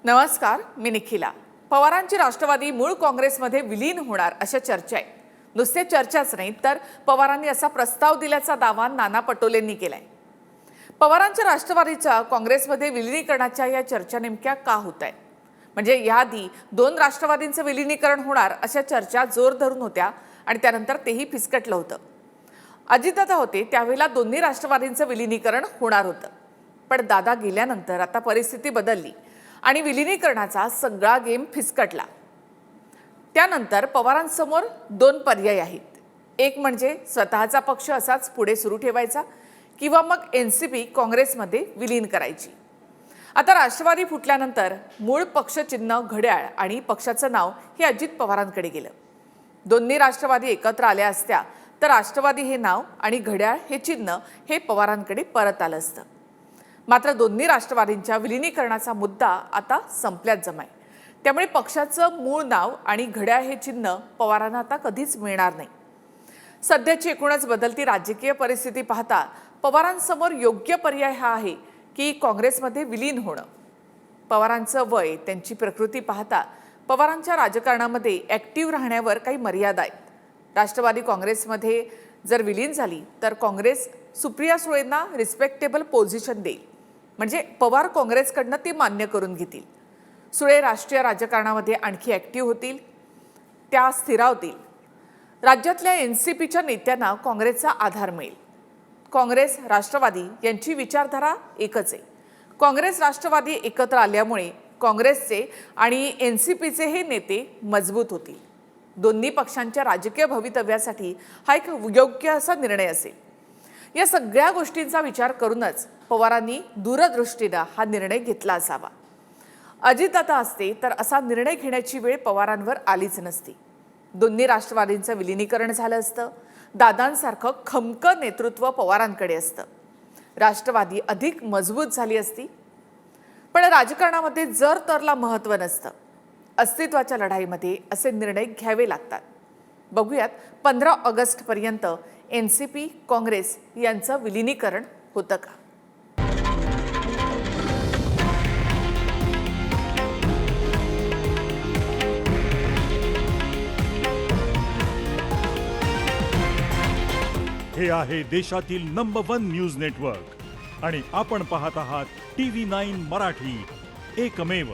नमस्कार, मी निखिला. पवारांची राष्ट्रवादी मूळ काँग्रेसमध्ये विलीन होणार अशा चर्चा आहे. नुसते चर्चाच नाही तर पवारांनी असा प्रस्ताव दिल्याचा दावा नाना पटोलेंनी केलाय. पवारांच्या राष्ट्रवादीच्या काँग्रेसमध्ये विलीनीकरणाच्या या चर्चा नेमक्या का होत आहेत? म्हणजे याआधी 2 राष्ट्रवादींचं विलीनीकरण होणार अशा चर्चा जोर धरून होत्या आणि त्यानंतर तेही फिसकटलं होतं. अजितदादा होते त्यावेळेला दोन्ही राष्ट्रवादींचं विलीनीकरण होणार होतं. पण दादा गेल्यानंतर आता परिस्थिती बदलली आणि विलीनीकरणाचा सगळा गेम फिसकटला. त्यानंतर पवारांसमोर 2 पर्याय आहेत. एक म्हणजे स्वतःचा पक्ष असाच पुढे सुरू ठेवायचा किंवा मग एनसीपी काँग्रेसमध्ये विलीन करायची. आता राष्ट्रवादी फुटल्यानंतर मूळ पक्ष चिन्ह घड्याळ आणि पक्षाचं नाव हे अजित पवारांकडे गेलं. दोन्ही राष्ट्रवादी एकत्र आल्या असत्या तर राष्ट्रवादी हे नाव आणि घड्याळ हे चिन्ह हे पवारांकडे परत आलं असतं. मात्र दोन्ही राष्ट्रवादींच्या विलीनीकरणाचा मुद्दा आता संपल्यात जमाय. त्यामुळे पक्षाचं मूळ नाव आणि घड्याळ हे चिन्ह पवारांना आता कधीच मिळणार नाही. सध्याची एकूणच बदलती राजकीय परिस्थिती पाहता पवारांसमोर योग्य पर्याय हा आहे की काँग्रेसमध्ये विलीन होणं. पवारांचं वय, त्यांची प्रकृती पाहता पवारांच्या राजकारणामध्ये ॲक्टिव्ह राहण्यावर काही मर्यादा आहेत. राष्ट्रवादी काँग्रेसमध्ये जर विलीन झाली तर काँग्रेस सुप्रिया सुळेंना रिस्पेक्टेबल पोझिशन देईल. म्हणजे पवार काँग्रेसकडनं ते मान्य करून घेतील. सुळे राष्ट्रीय राजकारणामध्ये आणखी ॲक्टिव्ह होतील, त्या स्थिरावतील. राज्यातल्या एनसीपीच्या नेत्यांना काँग्रेसचा आधार मिळेल. काँग्रेस राष्ट्रवादी यांची विचारधारा एकच आहे. काँग्रेस राष्ट्रवादी एकत्र आल्यामुळे काँग्रेसचे आणि एनसीपीचे हे नेते मजबूत होतील. दोन्ही पक्षांच्या राजकीय भवितव्यासाठी हा एक योग्य असा निर्णय असेल. या सगळ्या गोष्टींचा विचार करूनच पवारांनी दूरदृष्टीनं हा निर्णय घेतला असावा. अजितदादा असते तर असा निर्णय घेण्याची वेळ पवारांवर आलीच नसती. दोन्ही राष्ट्रवादींचं विलीनीकरण झालं असतं. दादांसारखं खमकं नेतृत्व पवारांकडे असतं. राष्ट्रवादी अधिक मजबूत झाली असती. पण राजकारणामध्ये जर तरला महत्त्व नसतं. अस्तित्वाच्या लढाईमध्ये असे निर्णय घ्यावे लागतात. बघूयात 15 ऑगस्टपर्यंत एनसीपी काँग्रेस यांचं विलीनीकरण होतं का? हे आहे देशातील नंबर 1 न्यूज नेटवर्क आणि आपण पाहत आहात TV9 मराठी, एकमेव.